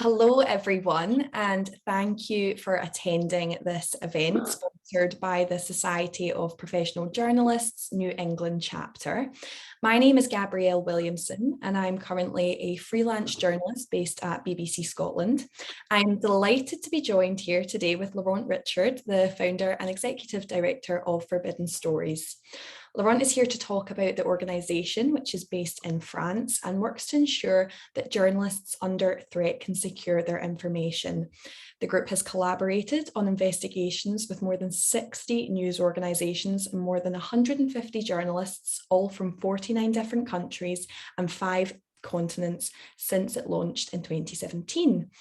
Hello, everyone, and thank you for attending this event sponsored by the Society of Professional Journalists New England chapter. My name is Gabrielle Williamson, and I'm currently a freelance journalist based at BBC Scotland. I'm delighted to be joined here today with Laurent Richard, the founder and executive director of Forbidden Stories. Laurent is here to talk about the organisation, which is based in France and works to ensure that journalists under threat can secure their information. The group has collaborated on investigations with more than 60 news organisations and more than 150 journalists, all from 49 different countries and 5 continents since it launched in 2017.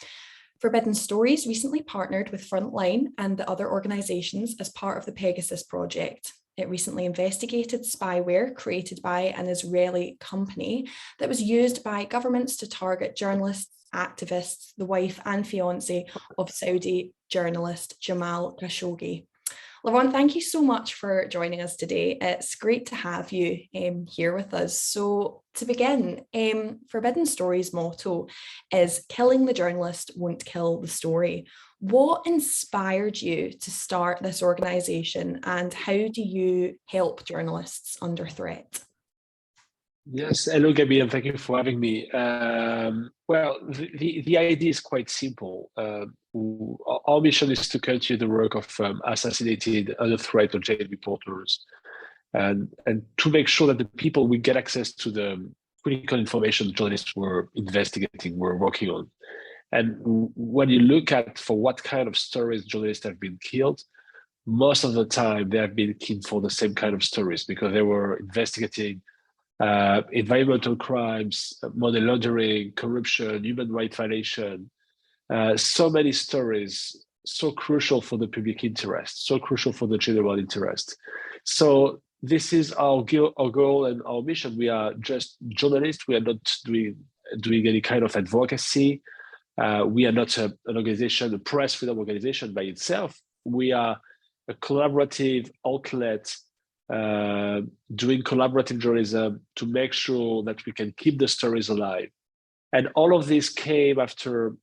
Forbidden Stories recently partnered with Frontline and the other organisations as part of the Pegasus project. It recently investigated spyware created by an Israeli company that was used by governments to target journalists, activists, the wife and fiancée of Saudi journalist Jamal Khashoggi. Laurent, thank you so much for joining us today. It's great to have you here with us. So to begin, Forbidden Stories' motto is "Killing the journalist won't kill the story." What inspired you to start this organisation, and how do you help journalists under threat? Yes, hello, Gabby, and thank you for having me. Well, the idea is quite simple. Our mission is to continue the work of assassinated, under threat, or jailed reporters, and to make sure that the people will get access to the critical information journalists were investigating, were working on. And when you look at for what kind of stories journalists have been killed, most of the time they have been killed for the same kind of stories because they were investigating environmental crimes, money laundering, corruption, human rights violation, so many stories, so crucial for the public interest, so crucial for the general interest. So this is our goal and our mission. We are just journalists. We are not doing any kind of advocacy. We are not an organization, a press freedom organization by itself. We are a collaborative outlet doing collaborative journalism to make sure that we can keep the stories alive. And all of this came after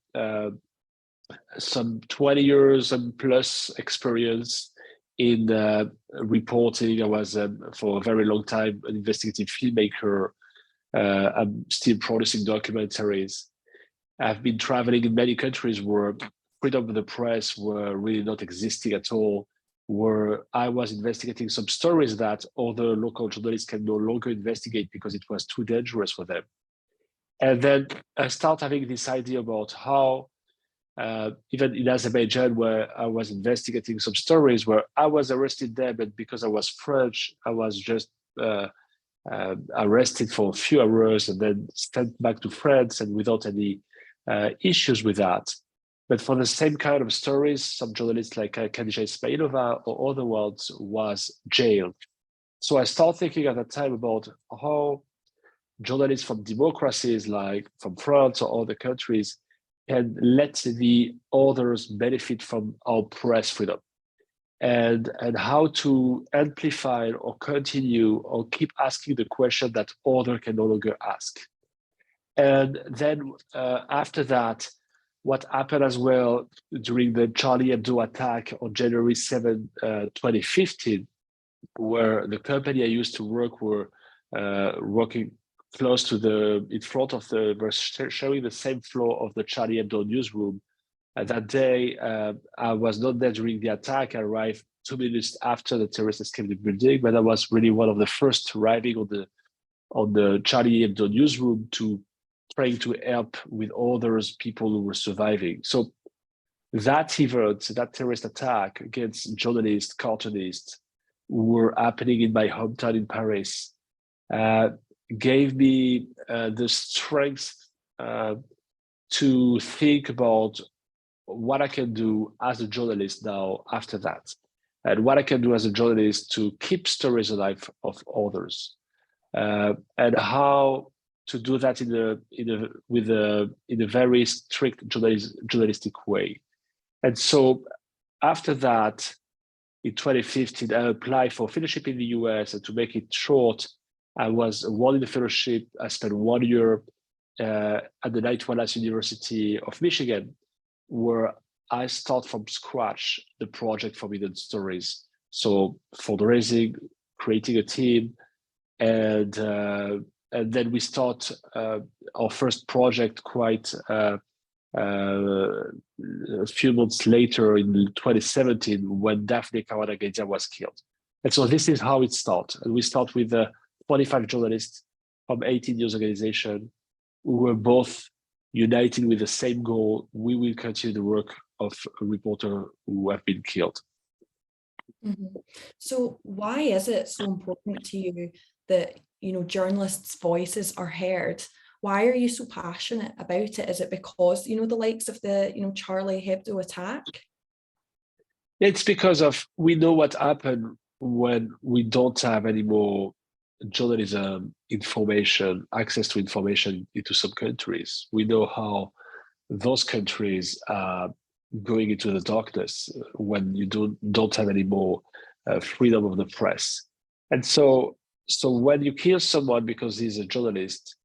some 20 years and plus experience in reporting. I was, for a very long time, an investigative filmmaker. I'm still producing documentaries. I've been traveling in many countries where freedom of the press were really not existing at all, where I was investigating some stories that other local journalists can no longer investigate because it was too dangerous for them. And then I start having this idea about how, even in Azerbaijan, where I was investigating some stories where I was arrested there, but because I was French, I was just arrested for a few hours and then sent back to France and without any issues with that. But for the same kind of stories, some journalists like Khadija Ismailova or other ones was jailed. So I started thinking at that time about how journalists from democracies like from France or other countries can let the others benefit from our press freedom, and how to amplify or continue or keep asking the question that others can no longer ask. And then after that, what happened as well during the Charlie Hebdo attack on January 7, 2015, where the company I used to work were working close to in front of were showing the same floor of the Charlie Hebdo newsroom. And that day, I was not there during the attack. I arrived 2 minutes after the terrorists escaped the building, but I was really one of the first arriving on the Charlie Hebdo newsroom to trying to help with others, people who were surviving. So that event, that terrorist attack against journalists, cartoonists who were happening in my hometown in Paris, gave me the strength to think about what I can do as a journalist now after that, and what I can do as a journalist to keep stories alive of others, and how to do that in a very strict journalistic way. And so after that, in 2015, I applied for fellowship in the US, and to make it short, I was awarded the fellowship. I spent 1 year at the Knight Wallace University of Michigan, where I start from scratch the project Forbidden Stories. So fundraising, creating a team, and then we start our first project quite a few months later in 2017, when Daphne Caruana Galizia was killed. And so this is how it starts. And we start with 25 journalists from 18 years organization who were both united with the same goal. We will continue the work of a reporter who have been killed. Mm-hmm. So why is it so important to you that, you know, journalists' voices are heard? Why are you so passionate about it? Is it because, you know, the likes of the, you know, Charlie Hebdo attack? It's because of, we know what happened when we don't have any more journalism, information, access to information into some countries. We know how those countries are going into the darkness when you don't have any more freedom of the press. And so when you kill someone because he's a journalist,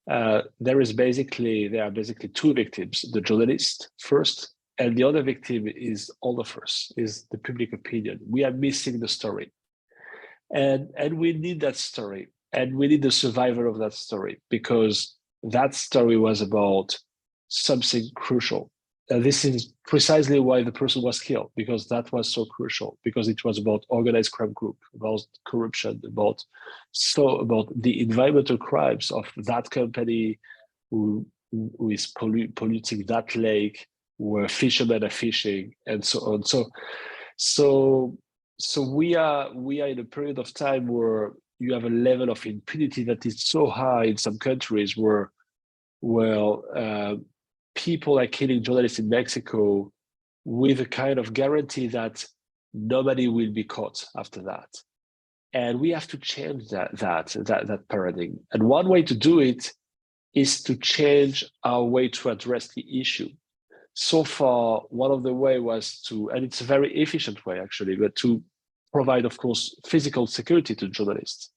there are basically two victims: the journalist first, and the other victim is all of us, is the public opinion. We are missing the story, and we need that story, and we need the survivor of that story, because that story was about something crucial. This is precisely why the person was killed, because that was so crucial, because it was about organized crime group, about corruption, about the environmental crimes of that company who is polluting that lake, where fishermen are fishing, and so on. So we are in a period of time where you have a level of impunity that is so high in some countries where people are killing journalists in Mexico with a kind of guarantee that nobody will be caught after that. And we have to change that paradigm. And one way to do it is to change our way to address the issue. So far, one of the way was to, and it's a very efficient way actually, but to provide, of course, physical security to journalists,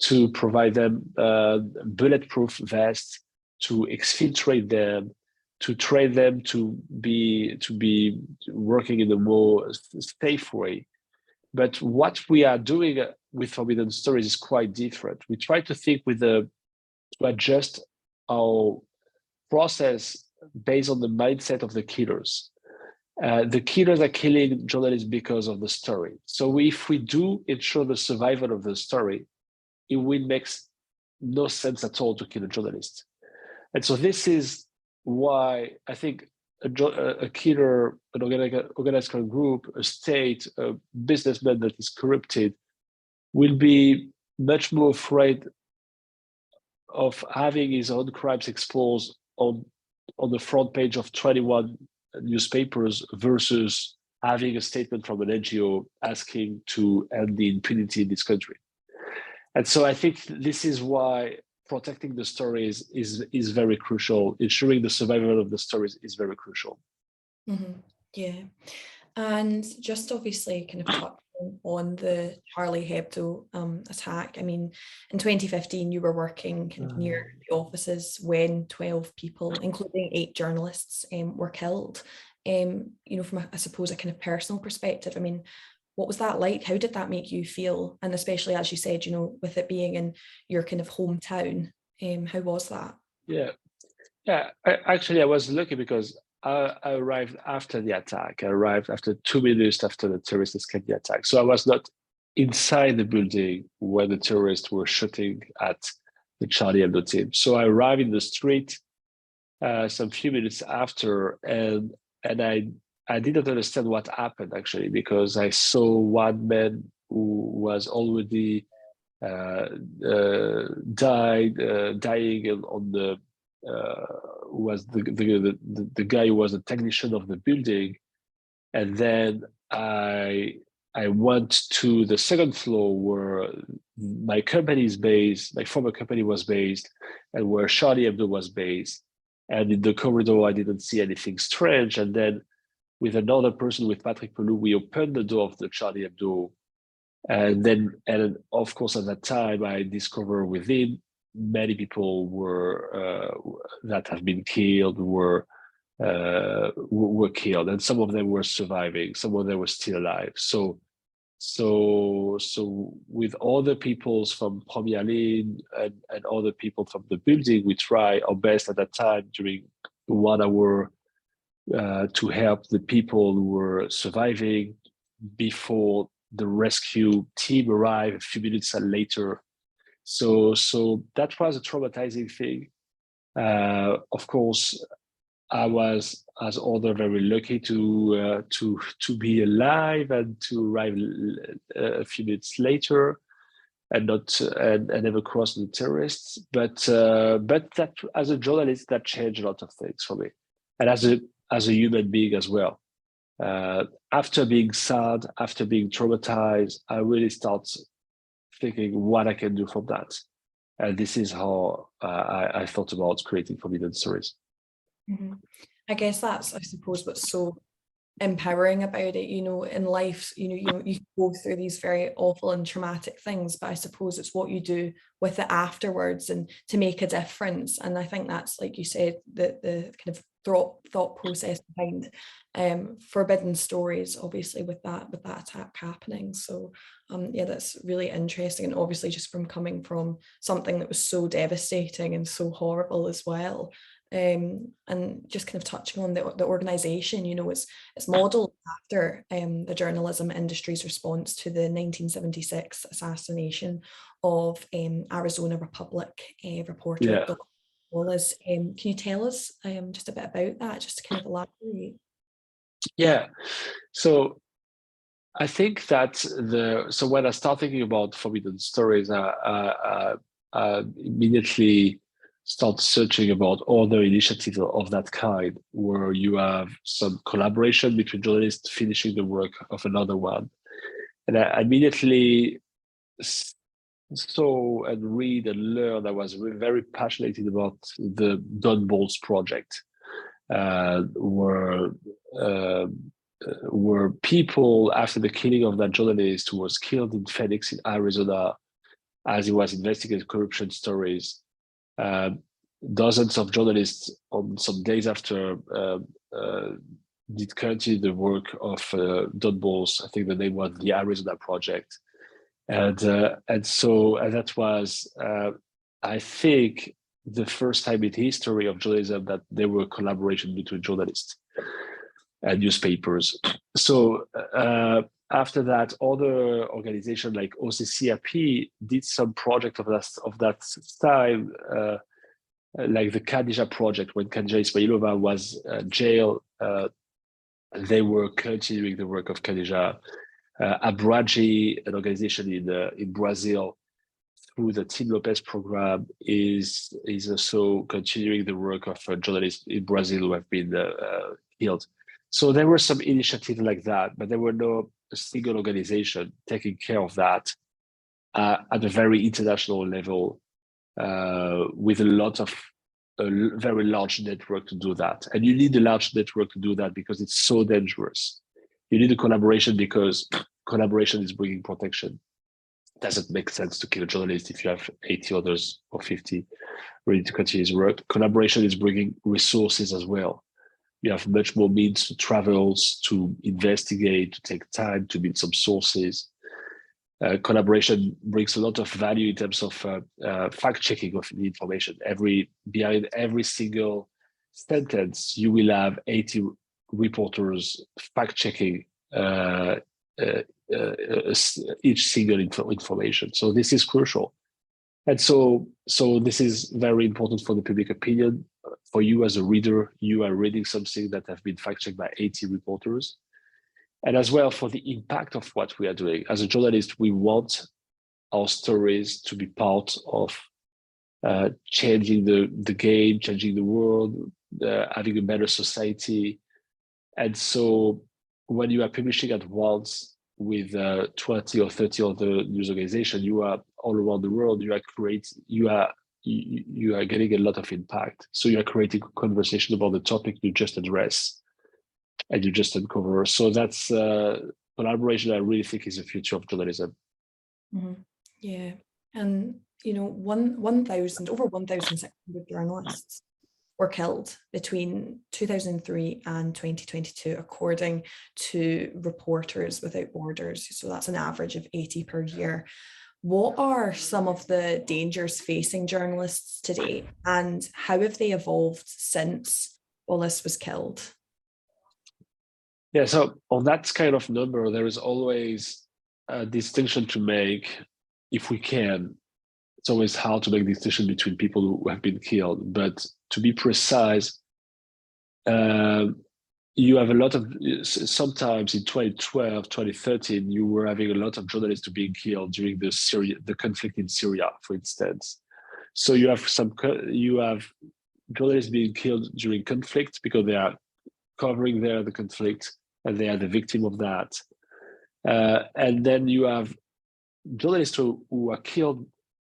to provide them bulletproof vests, to exfiltrate them, to train them to be working in a more safe way. But what we are doing with Forbidden Stories is quite different. We try to think to adjust our process based on the mindset of the killers. The killers are killing journalists because of the story. So if we do ensure the survival of the story, it will make no sense at all to kill a journalist. And so this is why I think a killer, an organized crime group, a state, a businessman that is corrupted will be much more afraid of having his own crimes exposed on the front page of 21 newspapers versus having a statement from an NGO asking to end the impunity in this country. And so I think this is why protecting the stories is very crucial. Ensuring the survival of the stories is very crucial. Mm-hmm. Yeah. And just obviously kind of touching on the Charlie Hebdo attack. I mean, in 2015, you were working kind of near the offices when 12 people, including 8 journalists, were killed. You know, from I suppose a kind of personal perspective, I mean, what was that like? How did that make you feel? And especially, as you said, you know, with it being in your kind of hometown, how was that? Yeah. I was lucky because I arrived after the attack. I arrived after 2 minutes after the terrorists escaped the attack. So I was not inside the building where the terrorists were shooting at the Charlie Hebdo team. So I arrived in the street some few minutes after, and I didn't understand what happened actually, because I saw one man who was already dying on the was the guy who was a technician of the building, and then I went to the second floor where my company is based, my former company was based, and where Charlie Hebdo was based. And in the corridor, I didn't see anything strange. And then with another person, with Patrick Pelou, we opened the door of the Charlie Hebdo. And of course, at that time, I discovered within many people that have been killed were killed, and some of them were surviving, some of them were still alive. So with other peoples from Premier Ligne and other people from the building, we try our best at that time during 1 hour to help the people who were surviving before the rescue team arrived a few minutes later. So that was a traumatizing thing. Of course, I was, as other, very lucky to be alive and to arrive a few minutes later, and never cross the terrorists. But that, as a journalist, that changed a lot of things for me, and as a human being as well. After being sad, after being traumatized, I really start thinking what I can do from that, and this is how I thought about creating Forbidden Stories. Mm-hmm. I guess that's, I suppose, what's so empowering about it. In life, you go through these very awful and traumatic things, but I suppose it's what you do with it afterwards and to make a difference. And I think that's, like you said, the kind of thought process behind Forbidden Stories, obviously, with that attack happening. So yeah, that's really interesting, and obviously just from coming from something that was so devastating and so horrible as well. And just kind of touching on the organisation, it's modelled after the journalism industry's response to the 1976 assassination of Arizona Republic reporter Dr. Wallace. Can you tell us just a bit about that, just to kind of elaborate? Yeah, so I think that so when I start thinking about Forbidden Stories, I immediately start searching about other initiatives of that kind, where you have some collaboration between journalists finishing the work of another one. And I immediately saw and read and learn. I was very passionate about the Don Bolles project, where people, after the killing of that journalist who was killed in Phoenix in Arizona, as he was investigating corruption stories, dozens of journalists on some days after did continue the work of Don Bolles. I think the name was the Arizona Project, and that was, I think, the first time in history of journalism that there were collaboration between journalists and newspapers. So after that, other organizations like OCCRP did some project of that style, like the Khadija project. When Khadija Ismailova was jailed, they were continuing the work of Khadija. Abraji, an organization in Brazil, through the Tim Lopez program, is also continuing the work of journalists in Brazil who have been killed. So there were some initiatives like that, but there were no single organization taking care of that at a very international level, with a very large network to do that. And you need a large network to do that because it's so dangerous. You need a collaboration because collaboration is bringing protection. It doesn't make sense to kill a journalist if you have 80 others or 50 ready to continue his work. Collaboration is bringing resources as well. You have much more means to travel, to investigate, to take time, to meet some sources. Collaboration brings a lot of value in terms of fact-checking of the information. Behind every single sentence, you will have 80 reporters fact-checking each single information. So this is crucial. And so this is very important for the public opinion. For you as a reader, you are reading something that have been fact-checked by 80 reporters. And as well for the impact of what we are doing. As a journalist, we want our stories to be part of changing the game, changing the world, having a better society. And so when you are publishing at once with 20 or 30 other news organizations, you are all around the world, you are getting a lot of impact. So you are creating a conversation about the topic you just address and you just uncover. So that's collaboration, I really think, is the future of journalism. Mm-hmm. Yeah. And over 1,600 journalists were killed between 2003 and 2022, according to Reporters Without Borders. So that's an average of 80 per year. What are some of the dangers facing journalists today, and how have they evolved since Wallace was killed? Yeah, so on that kind of number, there is always a distinction to make if we can. It's always hard to make a distinction between people who have been killed, but to be precise, you have a lot of, sometimes in 2012, 2013, you were having a lot of journalists being killed during the conflict in Syria, for instance. So you have journalists being killed during conflict because they are covering the conflict and they are the victim of that. And then you have journalists who are killed,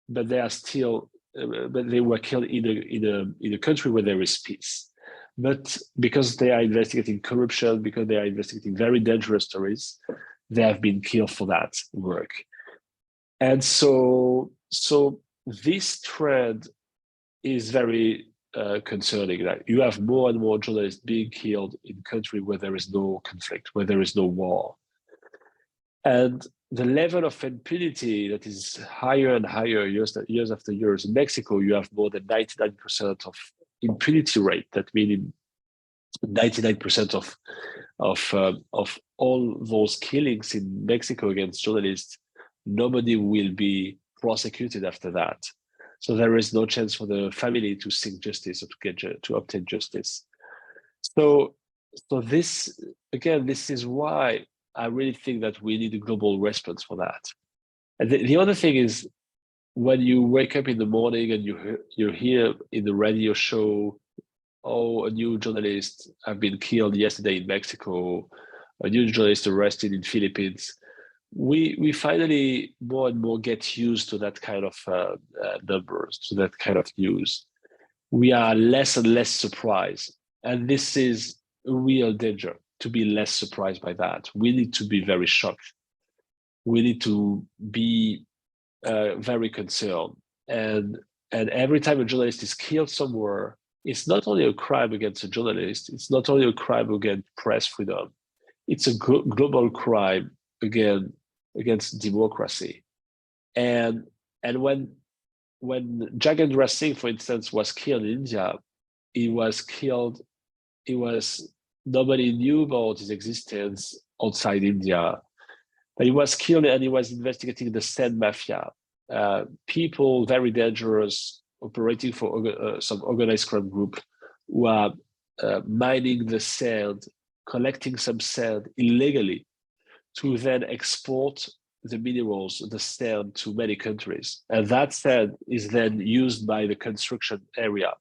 but they are still, but they were killed in a country where there is peace. But because they are investigating corruption, because they are investigating very dangerous stories, they have been killed for that work. And so this trend is very concerning. That you have more and more journalists being killed in countries where there is no conflict, where there is no war. And the level of impunity that is higher and higher years after years. In Mexico, you have more than 99% of impunity rate. That means 99% of all those killings in Mexico against journalists, nobody will be prosecuted after that. So there is no chance for the family to seek justice or to obtain justice. So this, again, this is why I really think that we need a global response for that. And the other thing is, when you wake up in the morning and you hear in the radio show, oh, a new journalist have been killed yesterday in Mexico, a new journalist arrested in Philippines, we finally more and more get used to that kind of numbers, to that kind of news. We are less and less surprised. And this is a real danger, to be less surprised by that. We need to be very shocked. We need to be very concerned. And every time a journalist is killed somewhere, it's not only a crime against a journalist, it's not only a crime against press freedom, it's a global crime against democracy. And when Jagendra Singh, for instance, was killed in India, nobody knew about his existence outside India. But he was killed and he was investigating the sand mafia. People very dangerous, operating for some organized crime group, who are mining the sand, collecting some sand illegally to then export the minerals, the sand, to many countries. And that sand is then used by the construction area.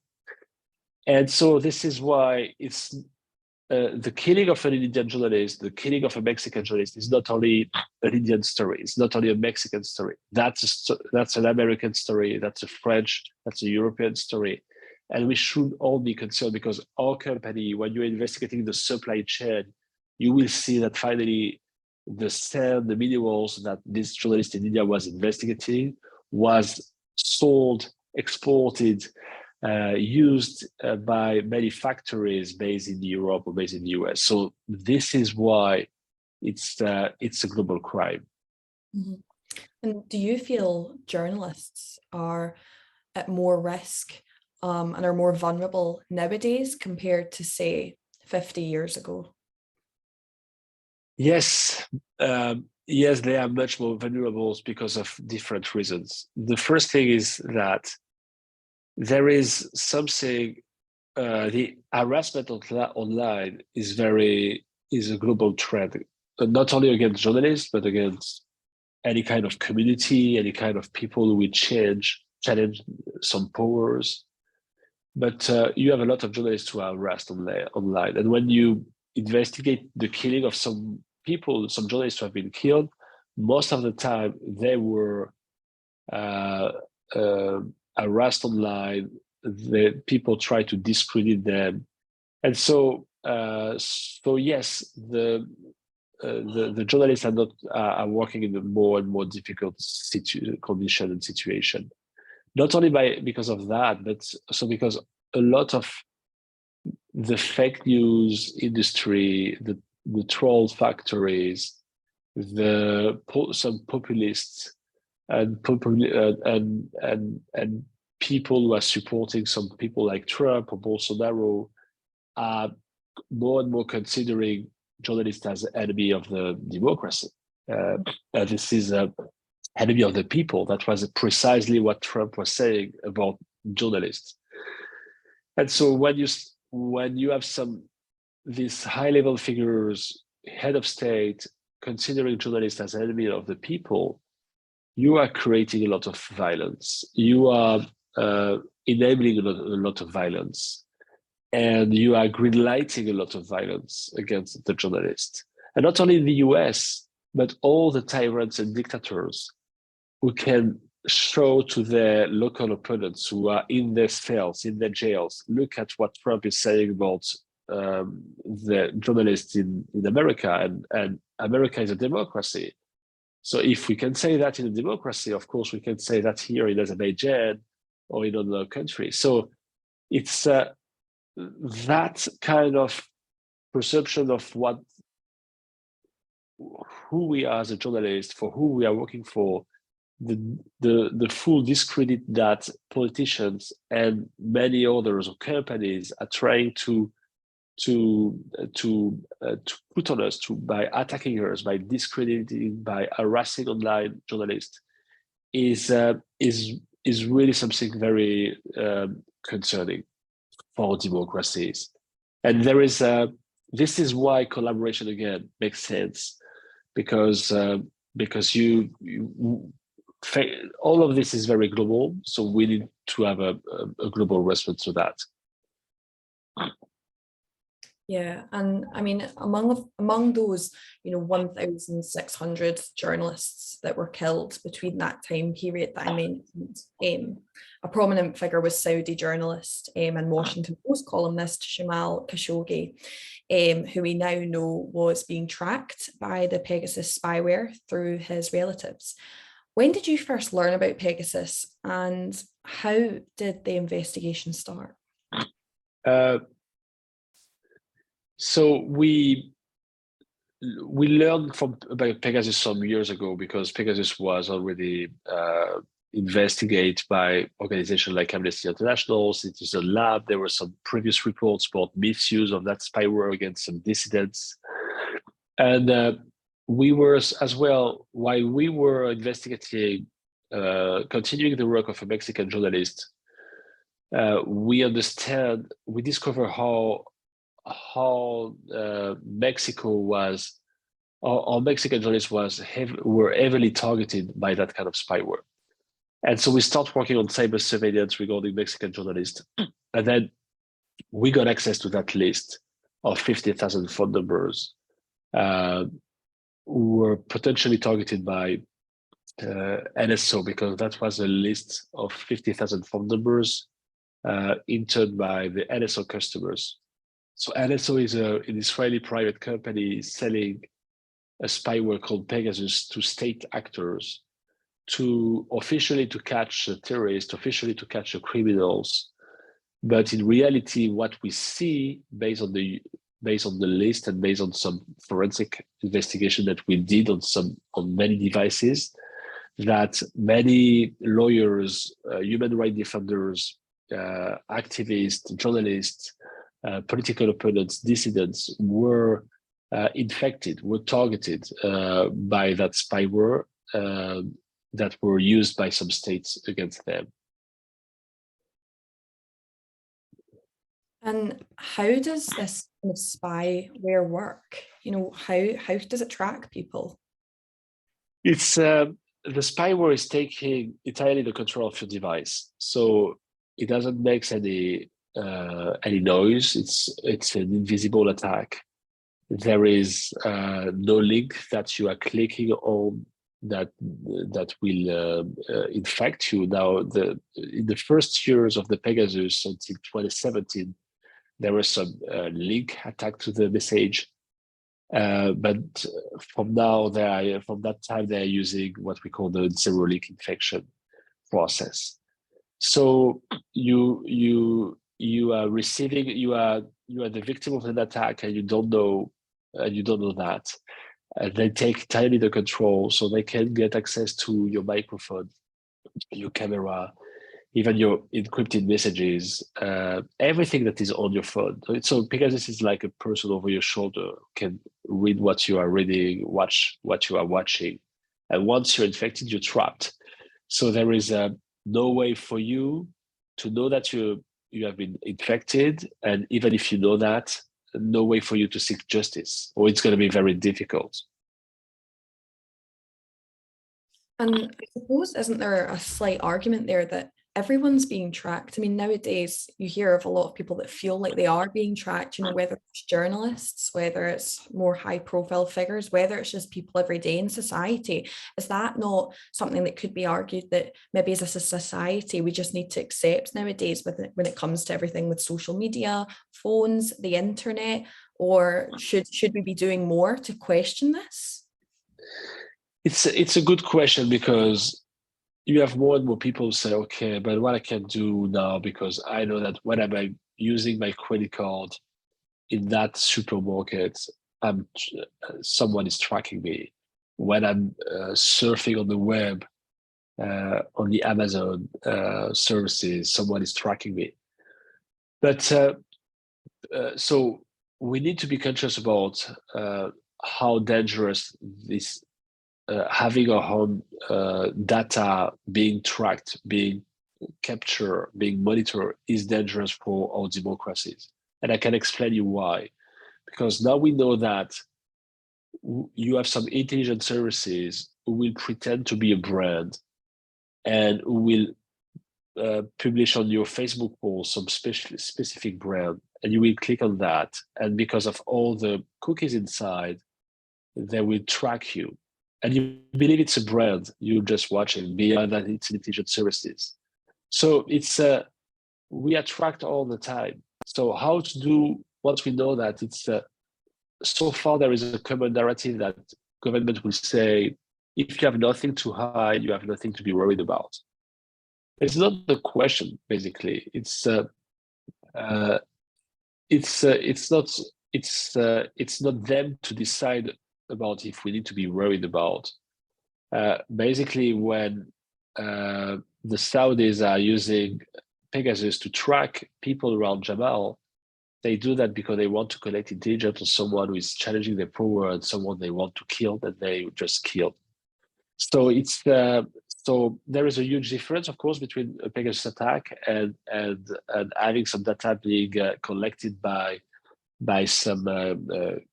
And so this is why it's the killing of an Indian journalist, the killing of a Mexican journalist is not only an Indian story, it's not only a Mexican story. That's an American story, that's a French, that's a European story. And we should all be concerned, because our company, when you're investigating the supply chain, you will see that finally the sand, the minerals that this journalist in India was investigating was sold, exported, used by many factories based in Europe or based in the US. So this is why it's a global crime. Mm-hmm. And do you feel journalists are at more risk and are more vulnerable nowadays compared to, say, 50 years ago? Yes. Yes, they are much more vulnerable because of different reasons. The first thing is that there is something, the harassment online is a global trend, not only against journalists, but against any kind of community, any kind of people who will challenge some powers. But you have a lot of journalists who are harassed online. And when you investigate the killing of some people, some journalists who have been killed, most of the time they were harassed online. The people try to discredit them, and so yes, the journalists are working in a more and more difficult condition and situation. not only because of that, but also because a lot of the fake news industry, the troll factories, some populists and people who are supporting some people like Trump or Bolsonaro are more and more considering journalists as an enemy of the democracy. This is an enemy of the people. That was precisely what Trump was saying about journalists. And so when you have these high-level figures, head of state, considering journalists as enemy of the people, you are creating a lot of violence. You are enabling a lot of violence, and you are greenlighting a lot of violence against the journalists. And not only in the US, but all the tyrants and dictators who can show to their local opponents who are in their cells, in their jails, look at what Trump is saying about the journalists in America, and America is a democracy. So if we can say that in a democracy, of course, we can say that here in Azerbaijan or in other countries. So it's that kind of perception of who we are as a journalist, for who we are working for, the full discredit that politicians and many others or companies are trying to put on us by attacking us, by discrediting, by harassing online journalists is really something very concerning for democracies. And there is this is why collaboration again makes sense, because all of this is very global, so we need to have a global response to that. Yeah, and I mean, among those, 1,600 journalists that were killed between that time period that I mentioned, a prominent figure was Saudi journalist and Washington Post columnist Jamal Khashoggi, who we now know was being tracked by the Pegasus spyware through his relatives. When did you first learn about Pegasus, and how did the investigation start? So we learned about Pegasus some years ago, because Pegasus was already investigated by organizations like Amnesty International. It is a lab. There were some previous reports about misuse of that spyware against some dissidents. And we were as well, while we were investigating, continuing the work of a Mexican journalist, we discover how Mexico was, or Mexican journalists were heavily targeted by that kind of spyware. And so we start working on cyber surveillance regarding Mexican journalists. And then we got access to that list of 50,000 phone numbers who were potentially targeted by NSO, because that was a list of 50,000 phone numbers entered by the NSO customers. So NSO is an Israeli private company selling a spyware called Pegasus to state actors to catch the terrorists, officially to catch the criminals. But in reality, what we see based on the list and based on some forensic investigation that we did on many devices, that many lawyers, human rights defenders, activists, journalists, political opponents, dissidents were infected, were targeted by that spyware that were used by some states against them. And how does this kind of spyware work? How does it track people? It's the spyware is taking entirely the control of your device, so it doesn't make any noise. It's an invisible attack. There is no link that you are clicking on that will infect you. Now, in the first years of the Pegasus until 2017, there was some link attached to the message, but from that time, they are using what we call the zero link infection process. So you are receiving, you are the victim of an attack, and you don't know that. And they take entirely the control, so they can get access to your microphone, your camera, even your encrypted messages, everything that is on your phone. So Pegasus is like a person over your shoulder, can read what you are reading, watch what you are watching. And once you're infected, you're trapped. So there is no way for you to know that you have been infected. And even if you know that, no way for you to seek justice, or it's going to be very difficult. And I suppose, isn't there a slight argument there that everyone's being tracked? I mean, nowadays you hear of a lot of people that feel like they are being tracked, you know, whether it's journalists, whether it's more high profile figures, whether it's just people every day in society. Is that not something that could be argued that maybe as a society, we just need to accept nowadays when it comes to everything with social media, phones, the internet, or should we be doing more to question this? It's a good question, because you have more and more people say, okay, but what I can do now, because I know that when I'm using my credit card in that supermarket, someone is tracking me. When I'm surfing on the web, on the Amazon services, someone is tracking me. But so we need to be conscious about how dangerous this having our own data being tracked, being captured, being monitored is dangerous for our democracies. And I can explain you why. Because now we know that you have some intelligence services who will pretend to be a brand and who will publish on your Facebook post some specific brand, and you will click on that. And because of all the cookies inside, they will track you. And you believe it's a brand you're just watching, beyond that it's intelligence services. So it's we are tracked all the time. So how to do, once we know that it's so far there is a common narrative that government will say, if you have nothing to hide, you have nothing to be worried about. It's not the question, basically. It's not them to decide about if we need to be worried about. Basically, when the Saudis are using Pegasus to track people around Jamal, they do that because they want to collect intelligence on someone who is challenging their power and someone they want to kill that they just killed. So it's so there is a huge difference, of course, between a Pegasus attack and having some data being collected by some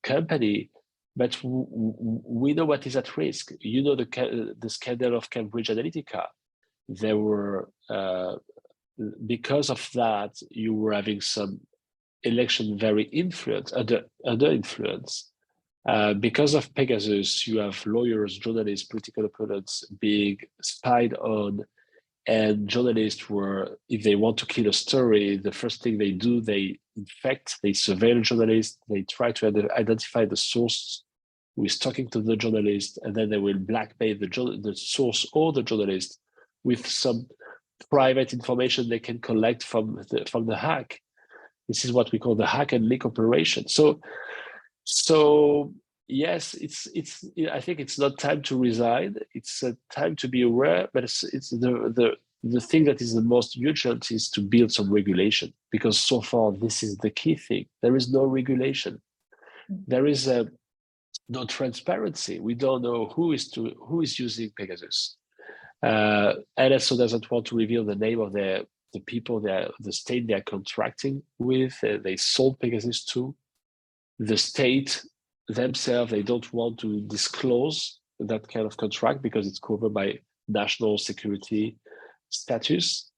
company. But we know what is at risk. You know the scandal of Cambridge Analytica. There were because of that, you were having some election very under influence. Because of Pegasus, you have lawyers, journalists, political opponents being spied on, and journalists were, if they want to kill a story, the first thing they do, they surveil the journalist, they try to identify the source who is talking to the journalist, and then they will blackmail the source or the journalist with some private information they can collect from the hack. This is what we call the hack and leak operation. So yes, I think it's not time to resign. It's a time to be aware, but it's the thing that is the most urgent is to build some regulation, because so far this is the key thing. There is no regulation. There is no transparency. We don't know who is using Pegasus. NSO doesn't want to reveal the name of the people, the state they're contracting with. They sold Pegasus to. The state themselves, they don't want to disclose that kind of contract because it's covered by national security status.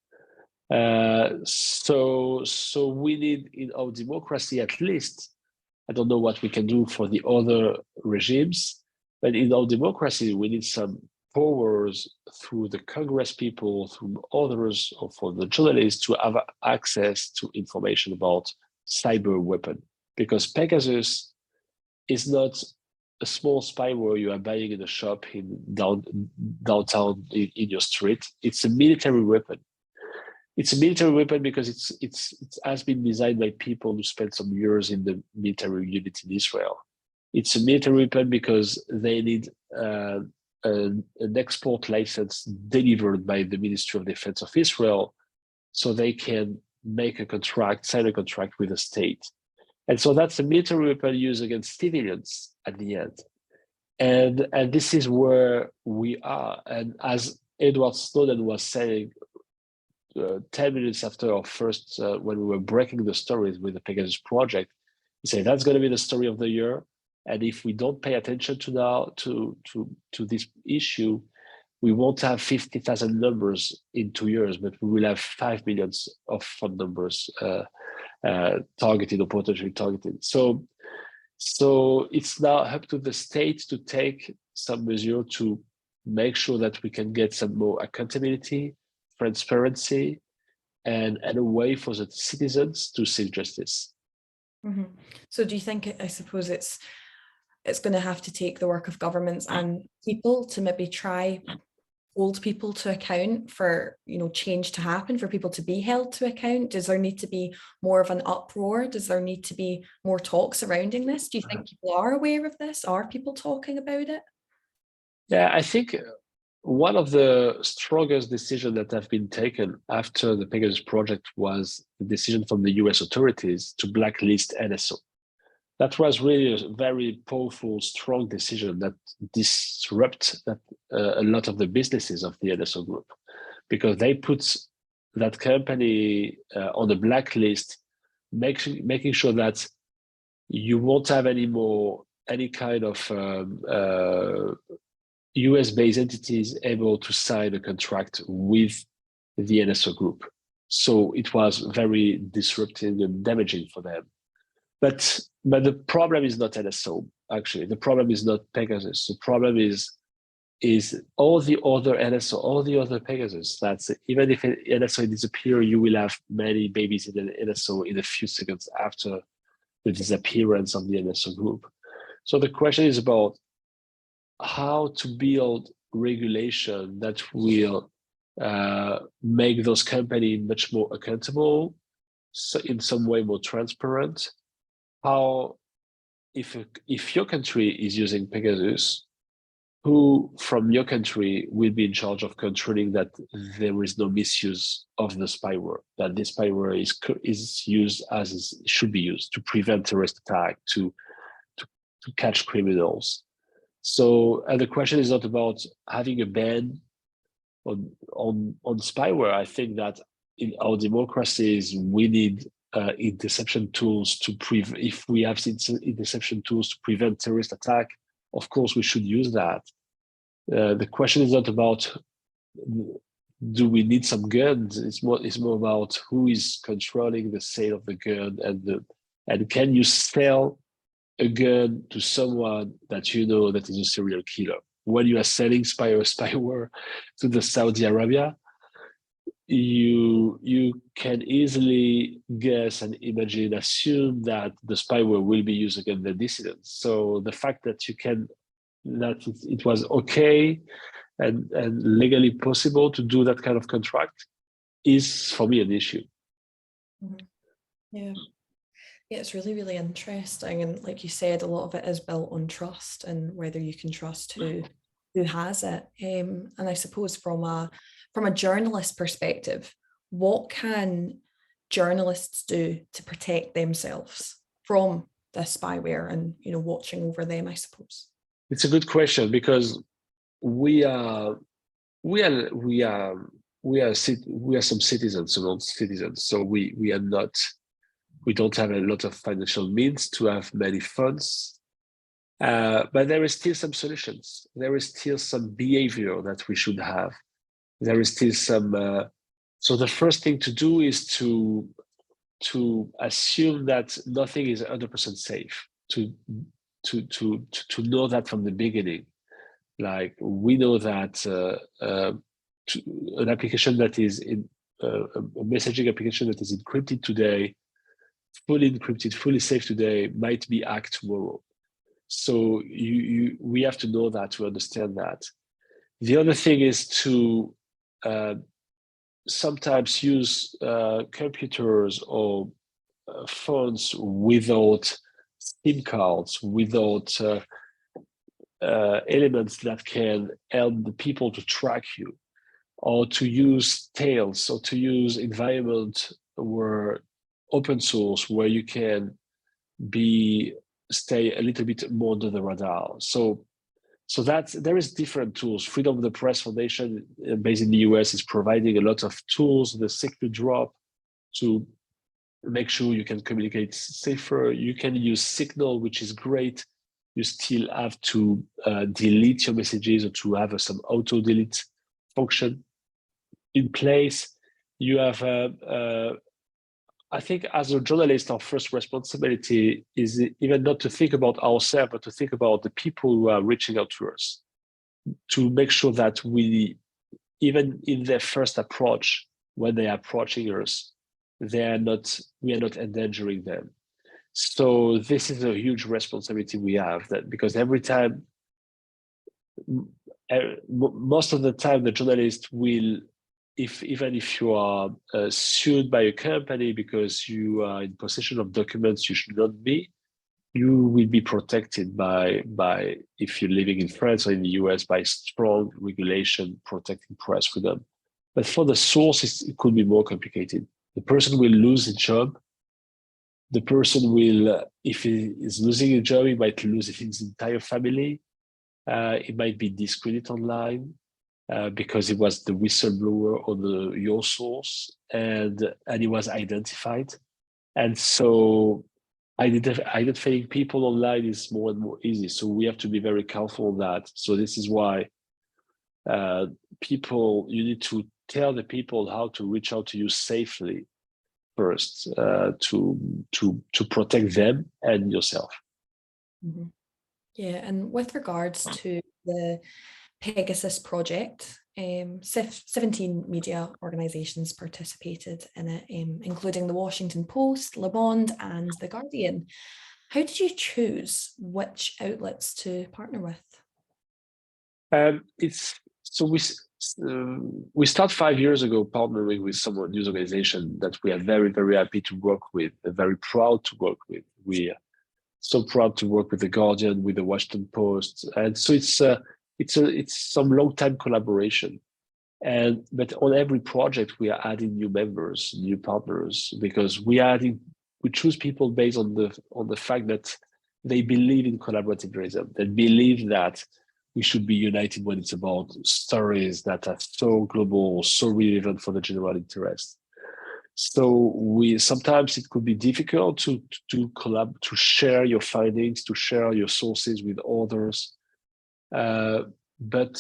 So we need, in our democracy at least, I don't know what we can do for the other regimes, but in our democracy, we need some powers through the Congress people, through others, or for the journalists to have access to information about cyber weapon. Because Pegasus is not a small spyware you are buying in a shop in downtown in your street. It's a military weapon. It's a military weapon because it has been designed by people who spent some years in the military unit in Israel. It's a military weapon because they need an export license delivered by the Ministry of Defense of Israel, so they can make a contract, sign a contract with the state. And so that's a military weapon used against civilians at the end. And this is where we are. And as Edward Snowden was saying 10 minutes after our first, when we were breaking the stories with the Pegasus project, he said, that's going to be the story of the year. And if we don't pay attention to this issue, we won't have 50,000 numbers in 2 years, but we will have 5 million of phone numbers targeted or potentially targeted. So it's now up to the state to take some measure to make sure that we can get some more accountability, transparency, and a way for the citizens to seek justice. Mm-hmm. So do you think, I suppose it's going to have to take the work of governments and people to maybe try hold people to account for, change to happen, for people to be held to account? Does there need to be more of an uproar? Does there need to be more talk surrounding this? Do you think people are aware of this? Are people talking about it? Yeah, I think one of the strongest decisions that have been taken after the Pegasus project was the decision from the US authorities to blacklist NSO. That was really a very powerful, strong decision that disrupted a lot of the businesses of the NSO group, because they put that company on the blacklist, making sure that you won't have any kind of US-based entities able to sign a contract with the NSO group. So it was very disruptive and damaging for them. But the problem is not NSO, actually. The problem is not Pegasus. The problem is all the other NSO, all the other Pegasus. That's even if NSO disappears, you will have many babies in the NSO in a few seconds after the disappearance of the NSO group. So the question is about how to build regulation that will make those companies much more accountable, so in some way more transparent. How, if your country is using Pegasus, who from your country will be in charge of controlling that there is no misuse of the spyware, that this spyware is used as it should be used to prevent terrorist attack, to catch criminals. So, and the question is not about having a ban on spyware. I think that in our democracies, we need interception tools to if we have interception tools to prevent terrorist attack, of course we should use that. The question is not about do we need some guns. It's more about who is controlling the sale of the gun, and can you sell a gun to someone that you know that is a serial killer. When you are selling spyware to the Saudi Arabia, you can easily guess and imagine, assume that the spyware will be used against the dissidents. So the fact that it was okay and legally possible to do that kind of contract is, for me, an issue. Mm-hmm. Yeah. Yeah, it's really, really interesting. And like you said, a lot of it is built on trust and whether you can trust who has it. And I suppose from a journalist perspective, what can journalists do to protect themselves from this spyware and, watching over them, I suppose? It's a good question, because we are some citizens, so we don't have a lot of financial means to have many funds, but there is still some solutions. There is still some behavior that we should have. There is still some. So the first thing to do is to assume that nothing is 100% safe. To know that from the beginning. Like, we know that an application that is in a messaging application that is encrypted today, fully encrypted, fully safe today, might be hacked tomorrow. So we have to know that, to understand that. The other thing is to sometimes use computers or phones without SIM cards, without elements that can help the people to track you, or to use tails, or to use environment where open source, where you can stay a little bit more under the radar. So there is different tools. Freedom of the Press Foundation, based in the US, is providing a lot of tools, the secret drop, to make sure you can communicate safer. You can use Signal, which is great. You still have to delete your messages, or to have some auto delete function in place. You have, I think as a journalist, our first responsibility is even not to think about ourselves, but to think about the people who are reaching out to us, to make sure that we, even in their first approach, when they are approaching us, we are not endangering them. So this is a huge responsibility we have, that because every time, most of the time, the journalist will, even if you are sued by a company because you are in possession of documents you should not be, you will be protected by if you're living in France or in the US, by strong regulation protecting press freedom. But for the sources, it could be more complicated. The person will lose a job. The person will, if he is losing a job, he might lose his entire family. It might be discredited online because it was the whistleblower or your source, and he was identified. And so identifying people online is more and more easy. So we have to be very careful of that. So this is why you need to tell the people how to reach out to you safely first, to protect them and yourself. Mm-hmm. Yeah, and with regards to the Pegasus project, 17 media organisations participated in it, including the Washington Post, Le Monde, and The Guardian. How did you choose which outlets to partner with? We start 5 years ago partnering with some news organization that we are very, very happy to work with, very proud to work with. We are so proud to work with The Guardian, with the Washington Post, and so it's some long-time collaboration. But on every project we are adding new members, new partners, because we choose people based on the fact that they believe in collaborative journalism. They believe that we should be united when it's about stories that are so global, so relevant for the general interest. So sometimes it could be difficult to share your findings, to share your sources with others. But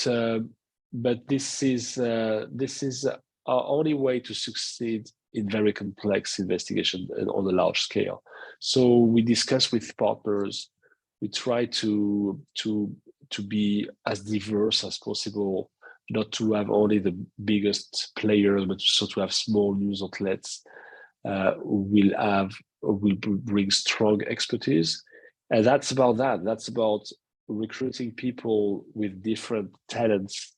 this is our only way to succeed in very complex investigation and on a large scale. So we discuss with partners. We try to be as diverse as possible, not to have only the biggest players, but also to have small news outlets will bring strong expertise. And that's about that. That's about recruiting people with different talents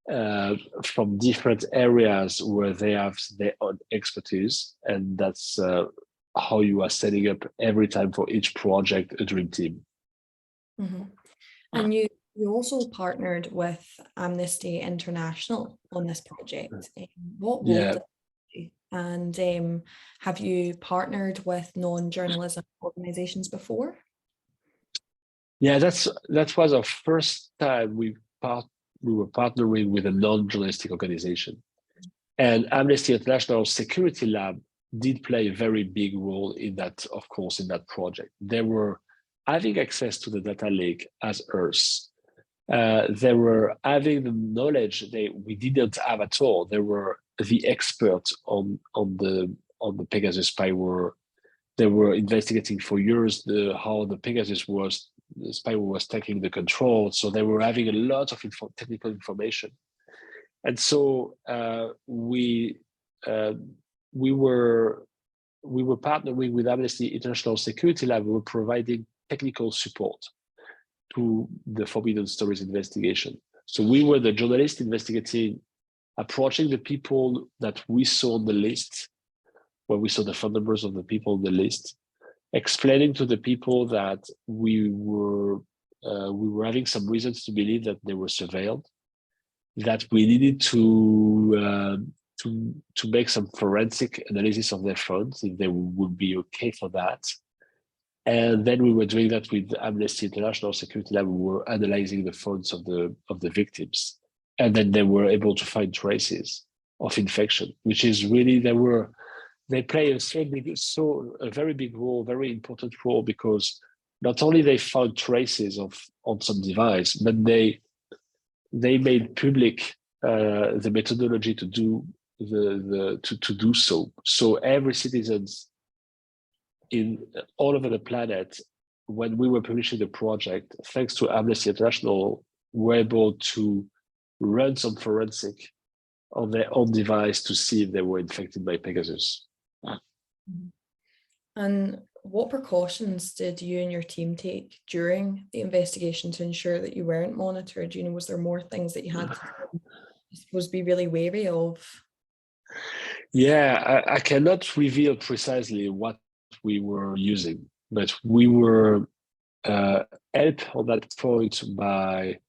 from different areas where they have their own expertise. And that's how you are setting up every time for each project a dream team. Mm-hmm. And you also partnered with Amnesty International on this project. What role did you play? And have you partnered with non-journalism organizations before? Yeah, that was our first time we were partnering with a non-journalistic organization. And Amnesty International Security Lab did play a very big role in that, of course, in that project. They were having access to the data lake as us. They were having the knowledge we didn't have at all. They were the experts on the Pegasus spyware. They were investigating for years how the Pegasus the spyware was taking the control. So they were having a lot of technical information. And so we were partnering with Amnesty International Security Lab. We were providing technical support to the Forbidden Stories investigation. So we were the journalists investigating approaching the people that we saw on the list, when we saw the phone numbers of the people on the list, explaining to the people that we were having some reasons to believe that they were surveilled, that we needed to make some forensic analysis of their phones if they would be okay for that. And then we were doing that with Amnesty International Security Lab. We were analyzing the phones of the victims, and then they were able to find traces of infection, which is really they play a very big role, very important role, because not only they found traces on some device, but they made public the methodology to do to do so. So every citizens in all over the planet, when we were publishing the project, thanks to Amnesty International, were able to run some forensic on their own device to see if they were infected by Pegasus. And what precautions did you and your team take during the investigation to ensure that you weren't monitored? Was there more things that you had to, I suppose, be really wary of? Yeah, I cannot reveal precisely what we were using, but we were helped on that point by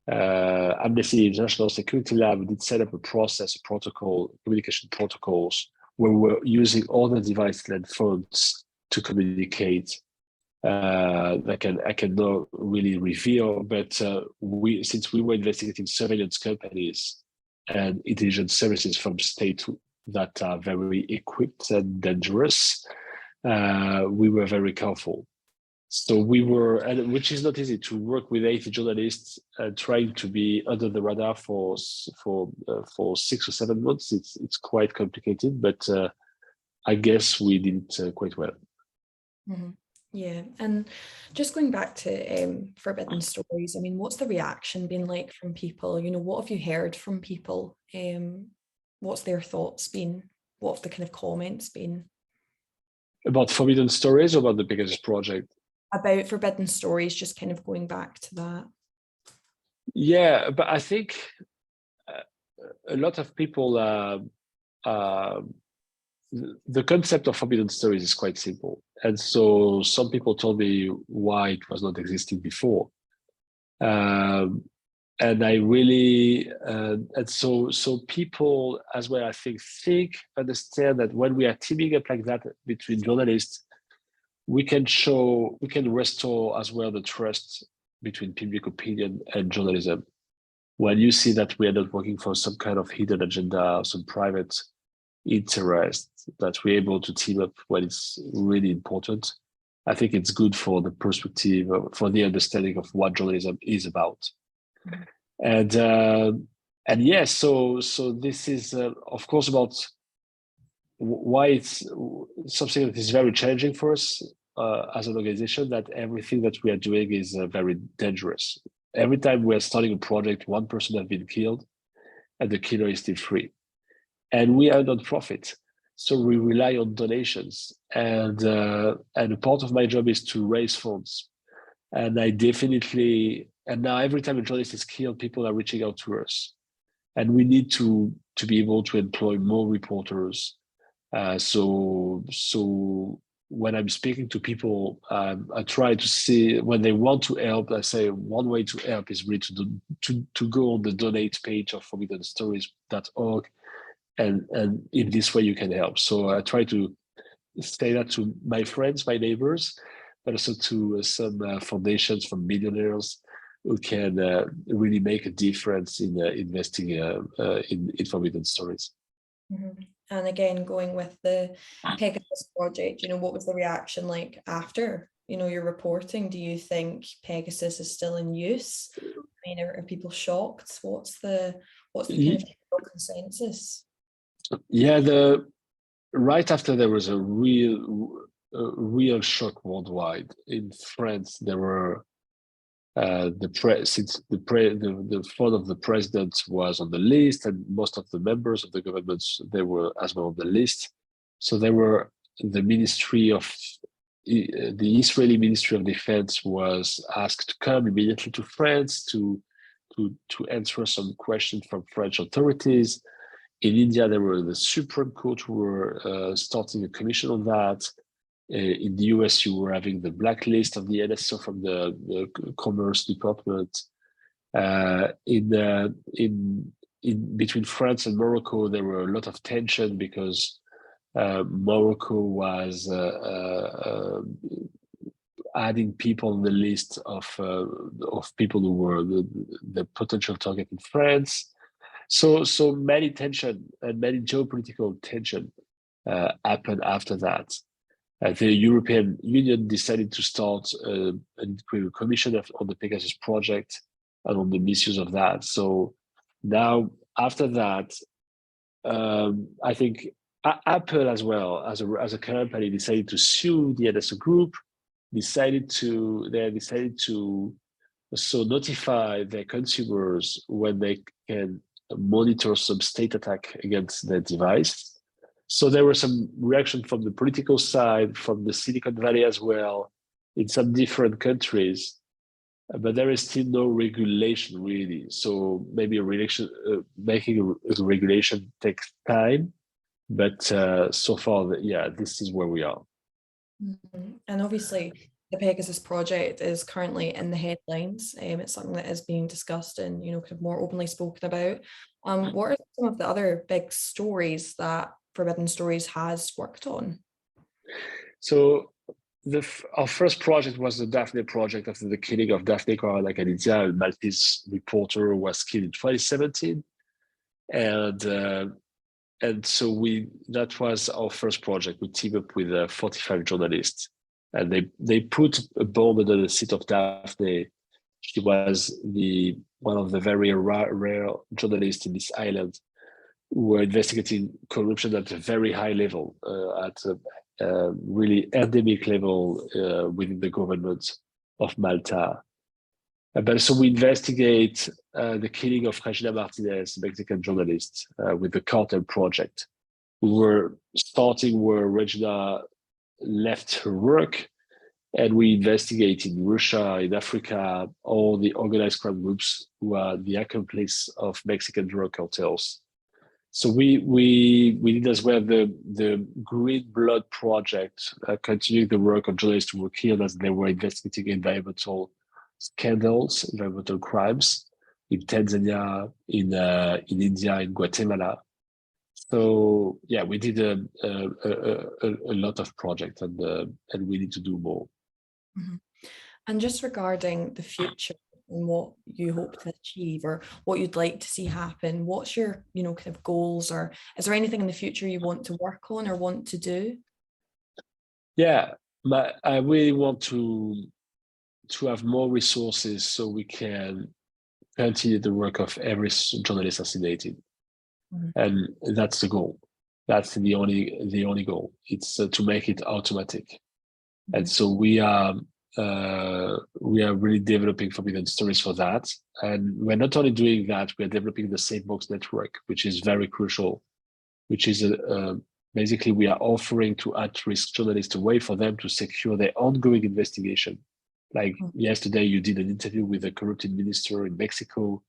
Amnesty International Security Lab. We did set up a protocol, communication protocols, where we were using all the devices and phones to communicate. I cannot really reveal, but since we were investigating surveillance companies and intelligence services from states that are very equipped and dangerous, we were very careful. So we were, and which is not easy to work with 80 journalists trying to be under the radar for 6 or 7 months. It's quite complicated, but I guess we did it quite well. Mm-hmm. Yeah, and just going back to Forbidden Stories, I mean, what's the reaction been like from people? What have you heard from people? What's their thoughts been? What have the kind of comments been? About Forbidden Stories or about the Pegasus project? About Forbidden Stories, just kind of going back to that. Yeah, but I think a lot of people, the concept of Forbidden Stories is quite simple. And so some people told me why it was not existing before. And I really, and so people as well, I think understand that when we are teaming up like that between journalists, we can restore as well the trust between public opinion and journalism. When you see that we are not working for some kind of hidden agenda, some private interest, that we're able to team up when it's really important, I think it's good for the perspective, for the understanding of what journalism is about. Mm-hmm. And yes, so this is of course about why it's something that is very challenging for us as an organization, that everything that we are doing is very dangerous. Every time we are starting a project, one person has been killed and the killer is still free. And we are a non-profit, so we rely on donations. And a part of my job is to raise funds. And now every time a journalist is killed, people are reaching out to us. And we need to be able to employ more reporters. So when I'm speaking to people, I try to see when they want to help. I say one way to help is really to go on the donate page of forbiddenstories.org, and in this way you can help. So I try to say that to my friends, my neighbors, but also to some foundations from millionaires who can really make a difference in investing in Forbidden Stories. Mm-hmm. And again, going with the Pegasus project, what was the reaction like after, your reporting? Do you think Pegasus is still in use? I mean, are people shocked? What's the kind of general consensus? Yeah, right after there was a real shock worldwide. In France, there were since the phone of the president was on the list, and most of the members of the governments, they were as well on the list. So there were the Israeli Ministry of Defense was asked to come immediately to France to answer some questions from French authorities. In India, there were the Supreme Court who were starting a commission on that. In the US, you were having the blacklist of the NSO from the Commerce Department. In between France and Morocco, there were a lot of tension because Morocco was adding people on the list of people who were the potential target in France. So many tension and many geopolitical tension happened after that. The European Union decided to start a commission on the Pegasus project and on the misuse of that. So now, after that, I think Apple as well as a company decided to sue the NSO group. They decided to also notify their consumers when they can monitor some state attack against their device. So there were some reaction from the political side, from the Silicon Valley as well, in some different countries, but there is still no regulation really. So maybe making a regulation takes time, but so far, yeah, this is where we are. And obviously, the Pegasus project is currently in the headlines. It's something that is being discussed and kind of more openly spoken about. What are some of the other big stories that Forbidden Stories has worked on? So our first project was the Daphne project after the killing of Daphne Caruana Galizia, a Maltese reporter who was killed in 2017, and so that was our first project. We teamed up with 45 journalists, and they put a bomb under the seat of Daphne. She was one of the very rare journalists in this island who were investigating corruption at a very high level, at a really endemic level within the government of Malta. But so we investigate the killing of Regina Martinez, Mexican journalist, with the Cartel Project. We were starting where Regina left her work, and we investigate in Russia, in Africa, all the organized crime groups who are the accomplice of Mexican drug cartels. So we did as well the Green Blood Project, continuing the work of journalists who were killed as they were investigating environmental scandals, environmental crimes in Tanzania, in India, in Guatemala. So yeah, we did a lot of projects, and we need to do more. Mm-hmm. And just regarding the future and what you hope to achieve or what you'd like to see happen, what's your kind of goals, or is there anything in the future you want to work on or want to do? Yeah, I really want to have more resources so we can continue the work of every journalist assassinated. Mm-hmm. And that's the goal. That's the only goal. It's to make it automatic. Mm-hmm. And so we are really developing Forbidden Stories for that. And we're not only doing that, we're developing the Safe Box network, which is very crucial, which is basically we are offering to at-risk journalists a way for them to secure their ongoing investigation. Like yesterday, you did an interview with a corrupted minister in Mexico.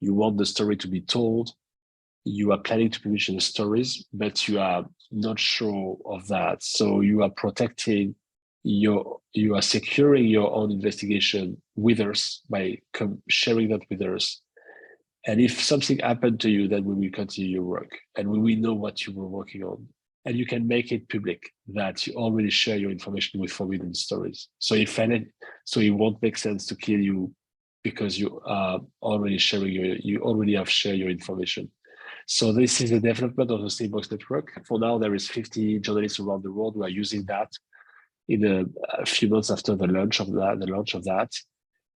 You want the story to be told. You are planning to publish the stories, but you are not sure of that. So you are protecting you are securing your own investigation with us by sharing that with us. And if something happened to you, then we will continue your work and we will know what you were working on. And you can make it public that you already share your information with Forbidden Stories. So it won't make sense to kill you because you are already you already have shared your information. So this is the development of the Safe Box network. For now, there is 50 journalists around the world who are using that in a few months after the launch of that.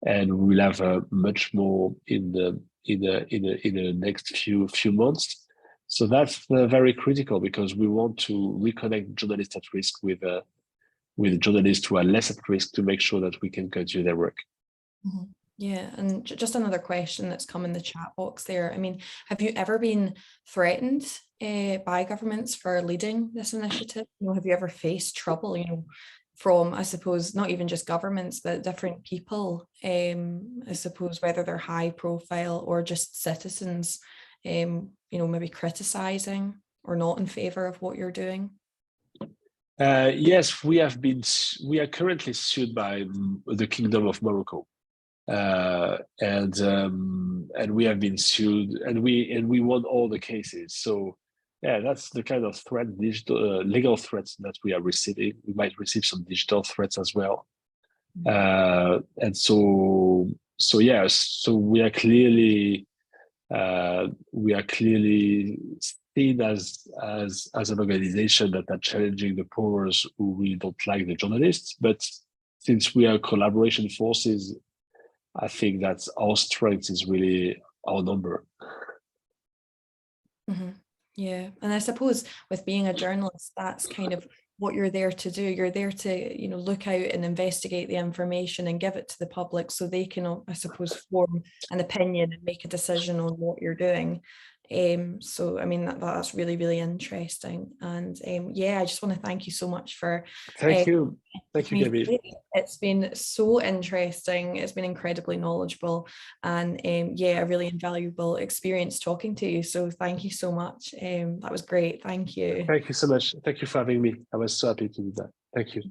And we will have much more in the next few months. So that's very critical because we want to reconnect journalists at risk with journalists who are less at risk to make sure that we can continue their work. Mm-hmm. Yeah, and just another question that's come in the chat box there. I mean, have you ever been threatened by governments for leading this initiative? Have you ever faced trouble, from, I suppose, not even just governments, but different people, I suppose, whether they're high profile or just citizens maybe criticizing or not in favor of what you're doing? Yes, we are currently sued by the Kingdom of Morocco. And we have been sued, and we won all the cases. So yeah, that's the kind of threat, digital legal threats that we are receiving. We might receive some digital threats as well. And so yes, so we are clearly seen as an organization that are challenging the powers who really don't like the journalists. But since we are collaboration forces, I think that's our strength is really our number. Mm-hmm. Yeah, and I suppose with being a journalist, that's kind of what you're there to do. You're there to, look out and investigate the information and give it to the public so they can, I suppose, form an opinion and make a decision on what you're doing. So I mean that's really, really interesting. And yeah, I just want to thank you so much for Thank you, Gabby. It's been so interesting. It's been incredibly knowledgeable, and yeah, a really invaluable experience talking to you. So thank you so much. That was great. Thank you. Thank you so much. Thank you for having me. I was so happy to do that. Thank you.